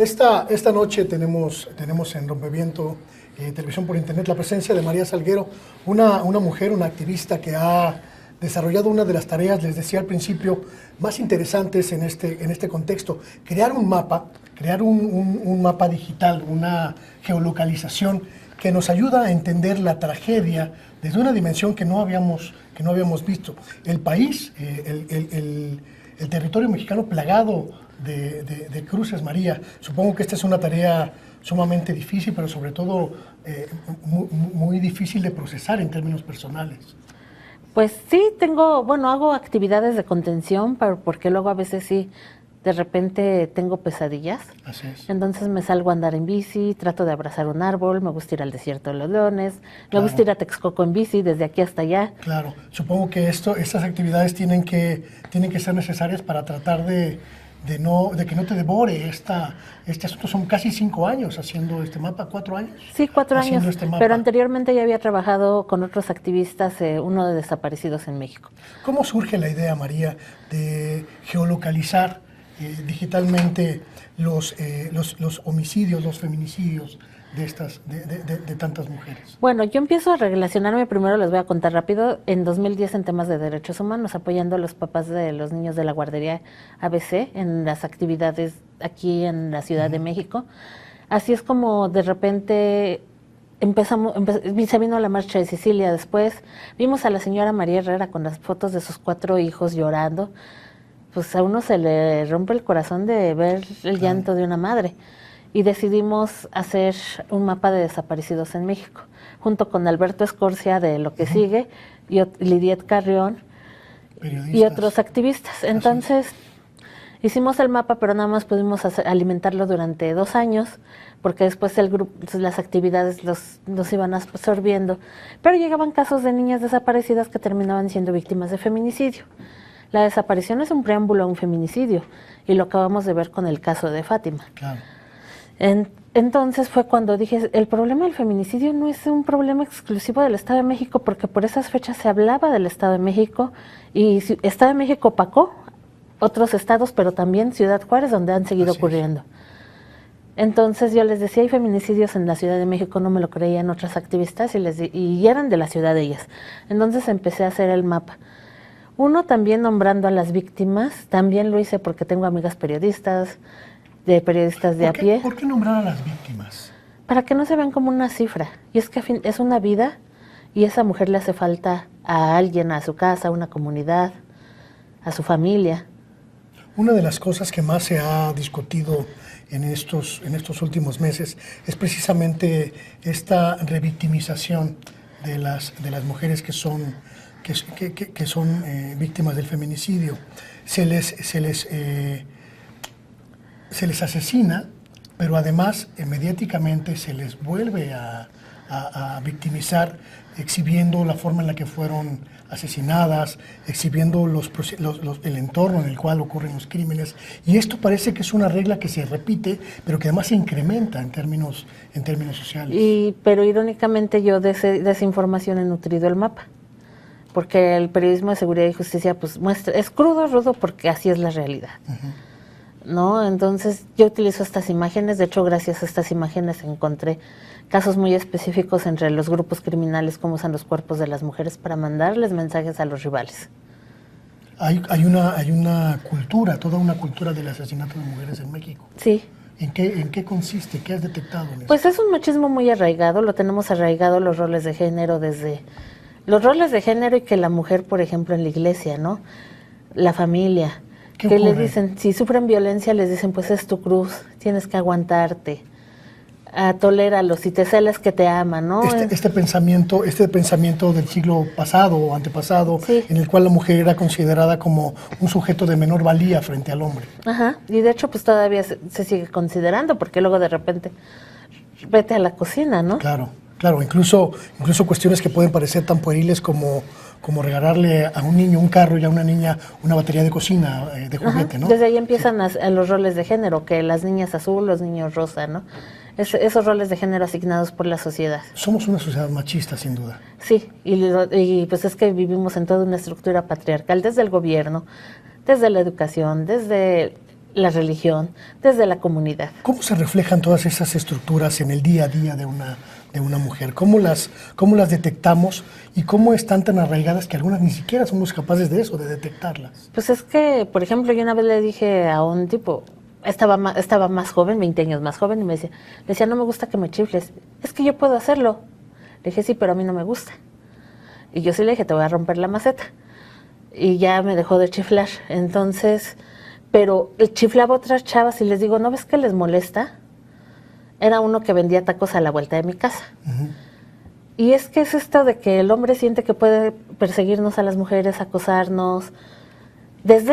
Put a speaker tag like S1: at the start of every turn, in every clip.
S1: Esta noche tenemos en Rompeviento, televisión por internet, la presencia de María Salguero, una mujer, una activista que ha desarrollado una de las tareas, les decía al principio, más interesantes en este contexto. Crear un mapa, un mapa digital, una geolocalización que nos ayuda a entender la tragedia desde una dimensión que no habíamos visto. El país, el territorio mexicano plagado de cruces, María. Supongo que esta es una tarea sumamente difícil, pero sobre todo muy difícil de procesar en términos personales.
S2: Pues sí, hago actividades de contención, porque luego a veces sí, de repente tengo pesadillas.
S1: Así es.
S2: Entonces me salgo a andar en bici, trato de abrazar un árbol, me gusta ir al desierto de los leones, me gusta ir a Texcoco en bici, desde aquí hasta allá.
S1: Claro, supongo que estas actividades tienen que ser necesarias para tratar de que no te devore este asunto. Son casi 5 años haciendo este mapa, 4 años.
S2: Sí, 4 años,
S1: este mapa.
S2: Pero anteriormente ya había trabajado con otros activistas, uno de desaparecidos en México.
S1: ¿Cómo surge la idea, María, de geolocalizar digitalmente los homicidios, los feminicidios de tantas mujeres?
S2: Bueno, yo empiezo a relacionarme, primero les voy a contar rápido, en 2010 en temas de derechos humanos, apoyando a los papás de los niños de la guardería ABC en las actividades aquí en la Ciudad de México. Así es como de repente se vino la marcha de Sicilia. Después vimos a la señora María Herrera con las fotos de sus 4 hijos llorando. Pues a uno se le rompe el corazón de ver el llanto de una madre. Y decidimos hacer un mapa de desaparecidos en México, junto con Alberto Escorcia de Lo que Sigue, y Lidiet Carrión, y otros activistas. Entonces, hicimos el mapa, pero nada más pudimos alimentarlo durante 2 años, porque después el grupo, las actividades los iban absorbiendo. Pero llegaban casos de niñas desaparecidas que terminaban siendo víctimas de feminicidio. La desaparición es un preámbulo a un feminicidio, y lo acabamos de ver con el caso de Fátima.
S1: Claro.
S2: Entonces fue cuando dije, el problema del feminicidio no es un problema exclusivo del Estado de México, porque por esas fechas se hablaba del Estado de México, y Estado de México opacó otros estados, pero también Ciudad Juárez, donde han seguido ocurriendo. Entonces yo les decía, hay feminicidios en la Ciudad de México, no me lo creían otras activistas, y eran de la ciudad de ellas. Entonces empecé a hacer el mapa. Uno, también nombrando a las víctimas, también lo hice porque tengo amigas periodistas de a pie.
S1: ¿Por qué nombrar a las víctimas?
S2: Para que no se vean como una cifra. Y es que es una vida, y esa mujer le hace falta a alguien, a su casa, a una comunidad, a su familia.
S1: Una de las cosas que más se ha discutido en estos últimos meses es precisamente esta revictimización de las mujeres que son víctimas del feminicidio. Se les asesina, pero además mediáticamente se les vuelve a victimizar, exhibiendo la forma en la que fueron asesinadas, exhibiendo el entorno en el cual ocurren los crímenes. Y esto parece que es una regla que se repite, pero que además se incrementa en términos sociales.
S2: Pero irónicamente yo de esa información he nutrido el mapa, porque el periodismo de seguridad y justicia pues es crudo, rudo, porque así es la realidad. ¿No? Entonces yo utilizo estas imágenes. De hecho, gracias a estas imágenes encontré casos muy específicos entre los grupos criminales, cómo usan los cuerpos de las mujeres para mandarles mensajes a los rivales.
S1: Hay una cultura, toda una cultura del asesinato de mujeres en México.
S2: Sí.
S1: ¿En qué consiste? ¿Qué has detectado en eso?
S2: Pues es un machismo muy arraigado, lo tenemos arraigado los roles de género, desde los roles de género, y que la mujer, por ejemplo, en la iglesia, ¿no? La familia, que les dicen, si sufren violencia, les dicen, pues es tu cruz, tienes que aguantarte, toléralos, si te celas que te aman, ¿no?
S1: Este pensamiento del siglo pasado o antepasado,
S2: sí,
S1: en el cual la mujer era considerada como un sujeto de menor valía frente al hombre.
S2: Ajá, y de hecho pues todavía se sigue considerando, porque luego de repente vete a la cocina, ¿no?
S1: Claro, incluso cuestiones que pueden parecer tan pueriles como regalarle a un niño un carro y a una niña una batería de cocina, de juguete, ¿no?
S2: Desde ahí empiezan a los roles de género, que las niñas azul, los niños rosa, ¿no? Esos roles de género asignados por la sociedad.
S1: Somos una sociedad machista, sin duda.
S2: Sí, y pues es que vivimos en toda una estructura patriarcal, desde el gobierno, desde la educación, desde la religión, desde la comunidad.
S1: ¿Cómo se reflejan todas esas estructuras en el día a día de una mujer? ¿Cómo las detectamos y cómo están tan arraigadas que algunas ni siquiera somos capaces de eso, de detectarlas?
S2: Pues es que, por ejemplo, yo una vez le dije a un tipo, estaba más joven, 20 años más joven, y le decía, no me gusta que me chifles. Es que yo puedo hacerlo. Le dije, sí, pero a mí no me gusta. Y yo sí le dije, te voy a romper la maceta. Y ya me dejó de chiflar. Entonces, pero chiflaba a otras chavas y les digo, ¿no ves que les molesta? Era uno que vendía tacos a la vuelta de mi casa. Uh-huh. Y es que es esto de que el hombre siente que puede perseguirnos a las mujeres, acosarnos. Desde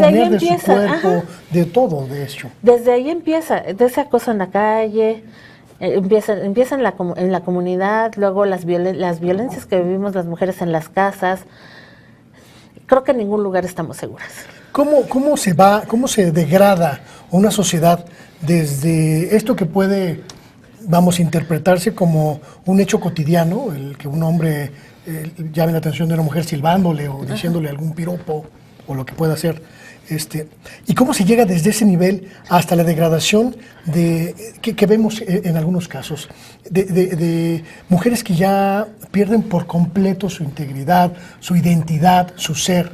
S2: ahí empieza.
S1: Su cuerpo, de todo, de hecho.
S2: Desde ahí empieza, de ese acoso en la calle, empieza en la comunidad, luego las violencias que vivimos las mujeres en las casas. Creo que en ningún lugar estamos seguras.
S1: ¿Cómo se degrada una sociedad desde esto que puede, interpretarse como un hecho cotidiano, el que un hombre llame la atención de una mujer silbándole o diciéndole algún piropo o lo que pueda hacer, y cómo se llega desde ese nivel hasta la degradación que vemos en algunos casos de mujeres que ya pierden por completo su integridad, su identidad, su ser?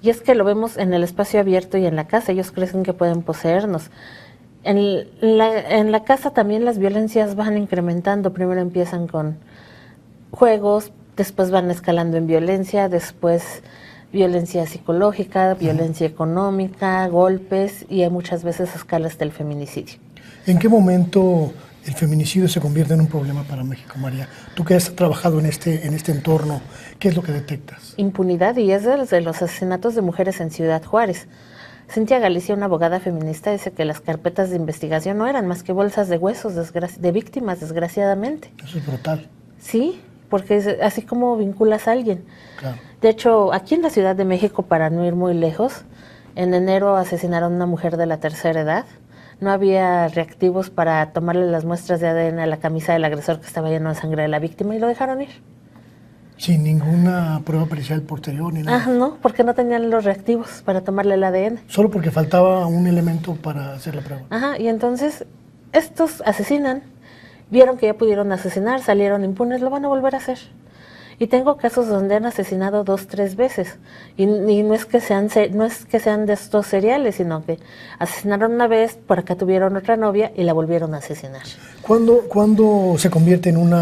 S2: Y es que lo vemos en el espacio abierto y en la casa. Ellos creen que pueden poseernos. En la casa también las violencias van incrementando. Primero empiezan con juegos, después van escalando en violencia, después violencia psicológica, violencia económica, golpes, y muchas veces escala hasta el feminicidio.
S1: ¿En qué momento el feminicidio se convierte en un problema para México, María? Tú que has trabajado en este entorno, ¿qué es lo que detectas?
S2: Impunidad, y es de los asesinatos de mujeres en Ciudad Juárez. Cintia Galicia, una abogada feminista, dice que las carpetas de investigación no eran más que bolsas de huesos de víctimas, desgraciadamente.
S1: Eso es brutal.
S2: Sí, porque es así como vinculas a alguien.
S1: Claro.
S2: De hecho, aquí en la Ciudad de México, para no ir muy lejos, en enero asesinaron a una mujer de la tercera edad. No había reactivos para tomarle las muestras de ADN a la camisa del agresor, que estaba lleno de sangre de la víctima, y lo dejaron ir.
S1: Sin ninguna prueba pericial posterior ni nada.
S2: No, porque no tenían los reactivos para tomarle el ADN.
S1: Solo porque faltaba un elemento para hacer la prueba.
S2: Y entonces estos asesinan, vieron que ya pudieron asesinar, salieron impunes, lo van a volver a hacer. Y tengo casos donde han asesinado 2, 3 veces. Y no es que sean de estos seriales, sino que asesinaron una vez, por acá tuvieron otra novia y la volvieron a asesinar.
S1: ¿Cuándo se convierte en un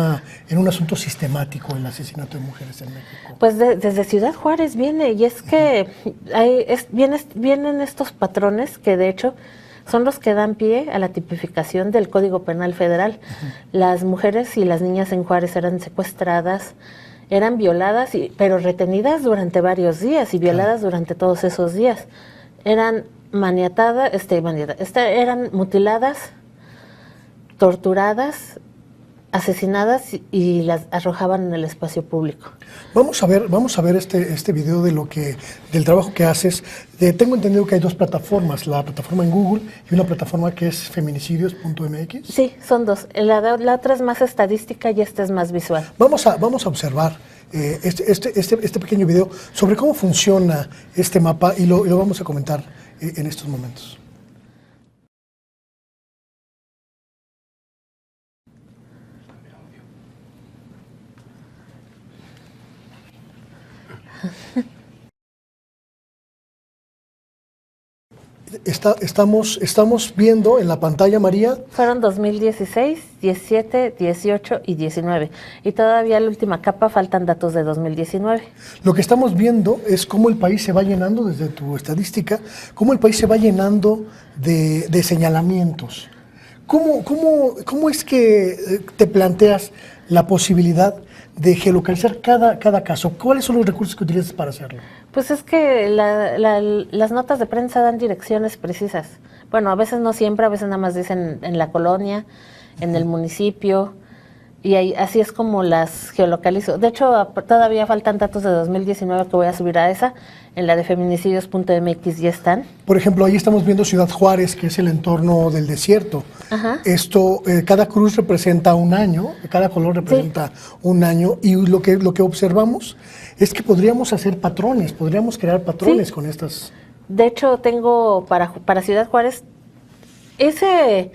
S1: asunto sistemático el asesinato de mujeres en México?
S2: Pues desde Ciudad Juárez viene, y es que vienen estos patrones que de hecho son los que dan pie a la tipificación del Código Penal Federal. Las mujeres y las niñas en Juárez eran secuestradas, eran violadas, pero retenidas durante varios días y violadas durante todos esos días. Eran eran mutiladas, torturadas, asesinadas y las arrojaban en el espacio público.
S1: Vamos a ver este video del trabajo que haces. Tengo entendido que hay 2 plataformas, la plataforma en Google y una plataforma que es feminicidios.mx.
S2: Sí, son 2. La otra es más estadística y esta es más visual.
S1: Vamos a observar este pequeño video sobre cómo funciona este mapa y lo vamos a comentar en estos momentos. Estamos viendo en la pantalla, María.
S2: Fueron 2016, 17, 18 y 19. Y todavía la última capa faltan datos de 2019.
S1: Lo que estamos viendo es cómo el país se va llenando, desde tu estadística, cómo el país se va llenando de señalamientos. ¿Cómo es que te planteas la posibilidad de geolocalizar cada caso? ¿Cuáles son los recursos que utilizas para hacerlo?
S2: Pues es que las notas de prensa dan direcciones precisas. Bueno, a veces no siempre, a veces nada más dicen en la colonia, en el municipio, y así es como las geolocalizo. De hecho, todavía faltan datos de 2019 que voy a subir a esa. En la de feminicidios.mx ya están.
S1: Por ejemplo, ahí estamos viendo Ciudad Juárez, que es el entorno del desierto. Esto, cada cruz representa un año, cada color representa un año, y lo que observamos es que podríamos hacer patrones, podríamos crear patrones con estas.
S2: De hecho, tengo para Ciudad Juárez, hice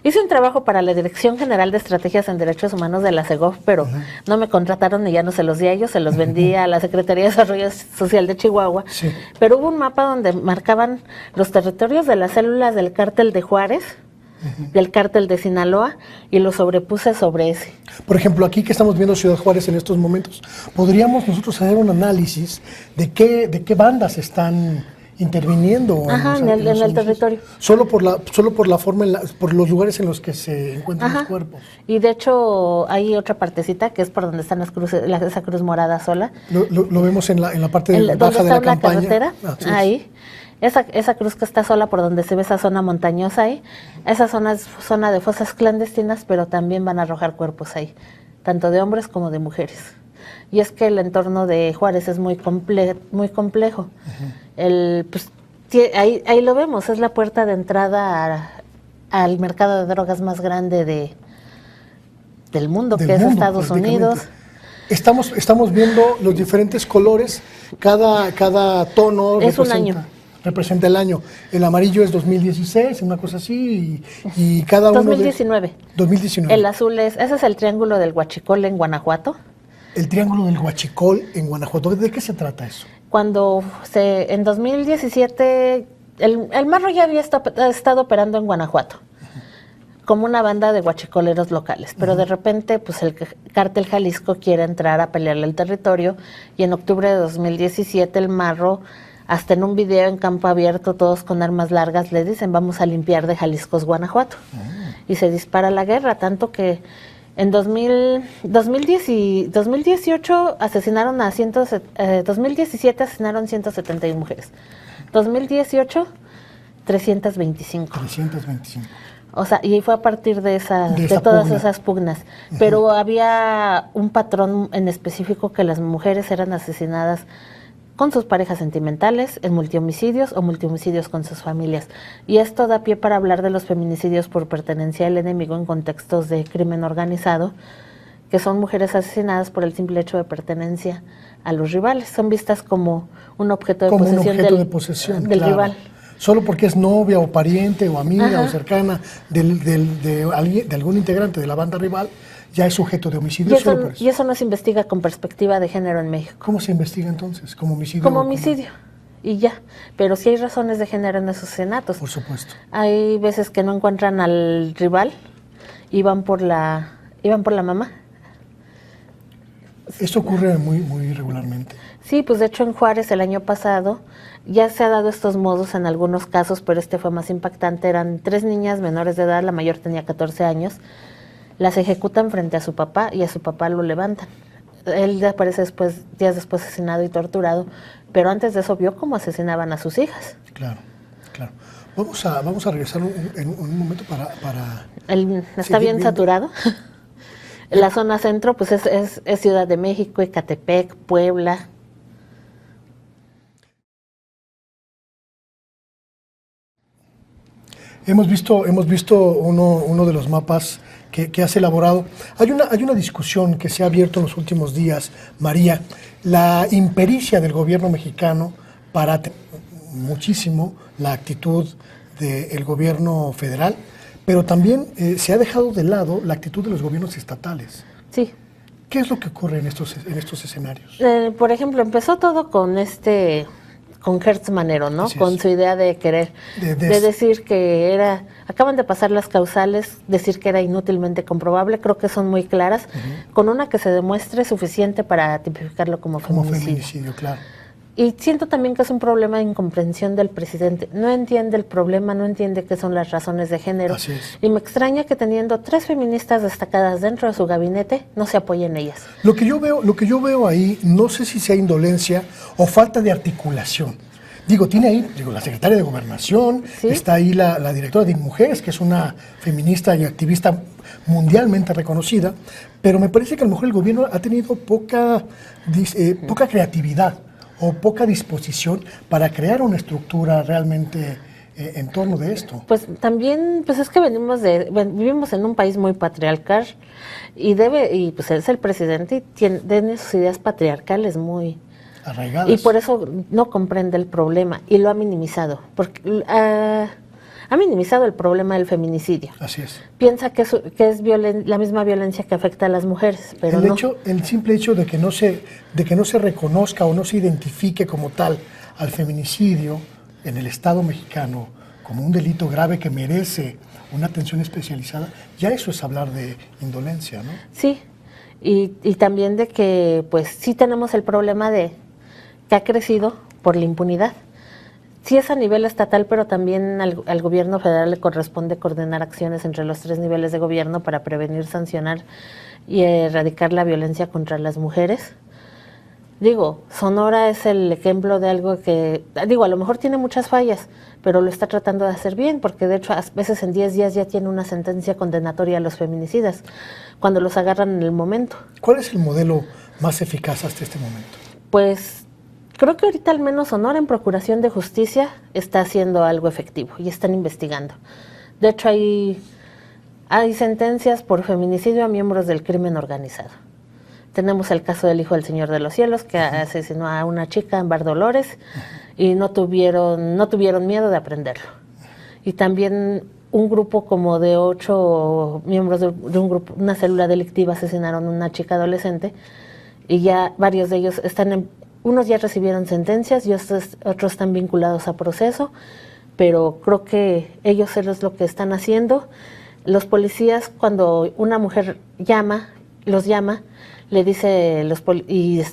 S2: un trabajo para la Dirección General de Estrategias en Derechos Humanos de la CEGOF, pero no me contrataron y ya no se los di a ellos, se los vendí a la Secretaría de Desarrollo Social de Chihuahua.
S1: Sí.
S2: Pero hubo un mapa donde marcaban los territorios de las células del cártel de Juárez, del cártel de Sinaloa, y lo sobrepuse sobre ese.
S1: Por ejemplo, aquí que estamos viendo Ciudad Juárez en estos momentos, ¿podríamos nosotros hacer un análisis de qué bandas están interviniendo
S2: en el territorio?
S1: Solo por la forma, por los lugares en los que se encuentran los cuerpos.
S2: Y de hecho hay otra partecita que es por donde están las cruces, esa cruz morada sola.
S1: Lo vemos en la parte de baja de la campaña.
S2: Carretera, ahí. Esa cruz que está sola por donde se ve esa zona montañosa ahí, esa zona es zona de fosas clandestinas, pero también van a arrojar cuerpos ahí, tanto de hombres como de mujeres. Y es que el entorno de Juárez es muy complejo. Ahí lo vemos, es la puerta de entrada al mercado de drogas más grande del mundo, que es Estados Unidos.
S1: Estamos viendo los diferentes colores, cada tono
S2: es un año.
S1: Representa el año. El amarillo es 2016, una cosa así, y cada uno
S2: 2019.
S1: 2019.
S2: El azul ese es el Triángulo del Huachicol en Guanajuato.
S1: El Triángulo del Huachicol en Guanajuato. ¿De qué se trata eso?
S2: Cuando en 2017, el Marro ya había estado operando en Guanajuato, como una banda de huachicoleros locales, pero de repente pues el cártel Jalisco quiere entrar a pelearle el territorio, y en octubre de 2017 el Marro, hasta en un video en campo abierto, todos con armas largas, le dicen: vamos a limpiar de Jalisco Guanajuato. Y se dispara la guerra, tanto que en 2018 asesinaron 2017 asesinaron 171 mujeres. 2018, 325.
S1: 325.
S2: O sea, y fue a partir de todas esas pugnas. Pero había un patrón en específico, que las mujeres eran asesinadas con sus parejas sentimentales, en multihomicidios o multihomicidios con sus familias. Y esto da pie para hablar de los feminicidios por pertenencia al enemigo en contextos de crimen organizado, que son mujeres asesinadas por el simple hecho de pertenencia a los rivales. Son vistas como un objeto de posesión del rival.
S1: Solo porque es novia o pariente o amiga o cercana de algún integrante de la banda rival, ya es sujeto de homicidio.
S2: Y eso no se investiga con perspectiva de género en México.
S1: ¿Cómo se investiga entonces? ¿Como homicidio?
S2: Como homicidio. Y ya. Pero sí hay razones de género en esos asesinatos.
S1: Por supuesto.
S2: Hay veces que no encuentran al rival y van por la mamá.
S1: Esto ocurre muy regularmente.
S2: Sí, pues de hecho en Juárez el año pasado ya se ha dado estos modos en algunos casos, pero este fue más impactante. Eran 3 niñas menores de edad, la mayor tenía 14 años. Las ejecutan frente a su papá y a su papá lo levantan. Él aparece días después asesinado y torturado, pero antes de eso vio cómo asesinaban a sus hijas.
S1: Claro. Vamos a regresar en un momento para
S2: está bien viendo. Saturado. La zona centro pues es Ciudad de México, Ecatepec, Puebla.
S1: Hemos visto uno de los mapas que has elaborado. Hay una discusión que se ha abierto en los últimos días, María, la impericia del gobierno mexicano para muchísimo la actitud del gobierno federal, pero también se ha dejado de lado la actitud de los gobiernos estatales.
S2: Sí.
S1: ¿Qué es lo que ocurre en estos escenarios?
S2: Por ejemplo, empezó todo con Gertz Manero, ¿no? Con su idea de querer, de decir que acaban de pasar las causales, decir que era inútilmente comprobable, creo que son muy claras, con una que se demuestre suficiente para tipificarlo como feminicidio.
S1: Como feminicidio, claro.
S2: Y siento también que es un problema de incomprensión del presidente. No entiende el problema, no entiende qué son las razones de género.
S1: Así es.
S2: Y me extraña que teniendo 3 feministas destacadas dentro de su gabinete, no se apoyen ellas.
S1: Lo que yo veo ahí, no sé si sea indolencia o falta de articulación. Tiene ahí la secretaria de Gobernación, ¿sí? Está ahí la directora de Mujeres, que es una feminista y activista mundialmente reconocida, pero me parece que a lo mejor el gobierno ha tenido poca creatividad o poca disposición para crear una estructura realmente en torno de esto.
S2: Pues también, es que vivimos en un país muy patriarcal y pues es el presidente y tiene sus ideas patriarcales muy
S1: arraigadas.
S2: Y por eso no comprende el problema y lo ha minimizado, porque ha minimizado el problema del feminicidio.
S1: Así es.
S2: Piensa que es la misma violencia que afecta a las mujeres, pero no.
S1: El simple hecho de que no se reconozca o no se identifique como tal al feminicidio en el Estado mexicano como un delito grave que merece una atención especializada, ya eso es hablar de indolencia, ¿no?
S2: Sí, y también de que pues sí tenemos el problema de que ha crecido por la impunidad. Sí es a nivel estatal, pero también al gobierno federal le corresponde coordinar acciones entre los 3 niveles de gobierno para prevenir, sancionar y erradicar la violencia contra las mujeres. Digo, Sonora es el ejemplo de algo que, a lo mejor tiene muchas fallas, pero lo está tratando de hacer bien, porque de hecho a veces en 10 días ya tiene una sentencia condenatoria a los feminicidas, cuando los agarran en el momento.
S1: ¿Cuál es el modelo más eficaz hasta este momento?
S2: Pues creo que ahorita al menos Sonora en Procuración de Justicia está haciendo algo efectivo y están investigando. De hecho hay sentencias por feminicidio a miembros del crimen organizado. Tenemos el caso del hijo del Señor de los Cielos, que asesinó a una chica en Bar Dolores y no tuvieron miedo de aprenderlo. Y también un grupo como de 8 miembros de un grupo, una célula delictiva, asesinaron a una chica adolescente y ya varios de ellos unos ya recibieron sentencias y otros están vinculados a proceso, pero creo que ellos es lo que están haciendo. Los policías, cuando una mujer los llama, le dice, y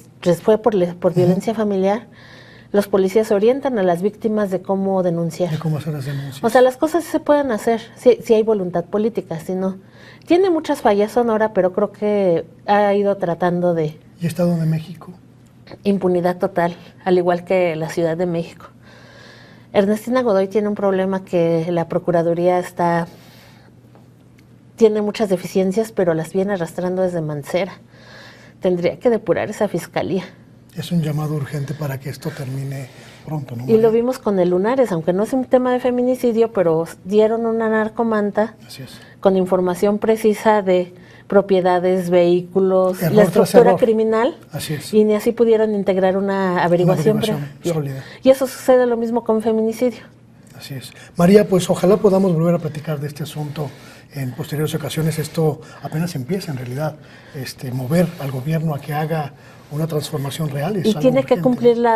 S2: fue por violencia familiar, los policías orientan a las víctimas de cómo denunciar.
S1: De cómo hacer las denuncias.
S2: O sea, las cosas se pueden hacer si hay voluntad política, si no. Tiene muchas fallas Sonora, pero creo que ha ido tratando de...
S1: ¿Y Estado de México?
S2: Impunidad total, al igual que la Ciudad de México. Ernestina Godoy tiene un problema que la Procuraduría tiene muchas deficiencias, pero las viene arrastrando desde Mancera. Tendría que depurar esa fiscalía.
S1: Es un llamado urgente para que esto termine pronto, ¿no?
S2: Y lo vimos con el Lunares, aunque no es un tema de feminicidio, pero dieron una narcomanta con información precisa de propiedades, vehículos, la estructura criminal.
S1: Así es.
S2: Y ni así pudieron integrar una averiguación
S1: sólida.
S2: Y eso sucede lo mismo con feminicidio.
S1: Así es. María, pues ojalá podamos volver a platicar de este asunto en posteriores ocasiones. Esto apenas empieza en realidad, mover al gobierno a que haga una transformación real.
S2: Y tiene que cumplir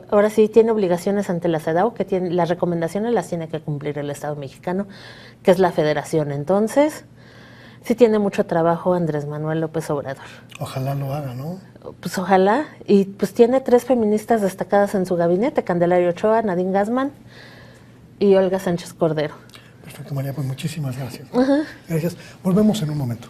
S2: ahora sí tiene obligaciones ante la CEDAW, que las recomendaciones las tiene que cumplir el Estado mexicano, que es la federación. Entonces, sí tiene mucho trabajo Andrés Manuel López Obrador.
S1: Ojalá lo haga, ¿no?
S2: Pues ojalá. Y pues tiene 3 feministas destacadas en su gabinete: Candelaria Ochoa, Nadine Gassman y Olga Sánchez Cordero.
S1: Perfecto, María, pues muchísimas gracias. Gracias. Volvemos en un momento.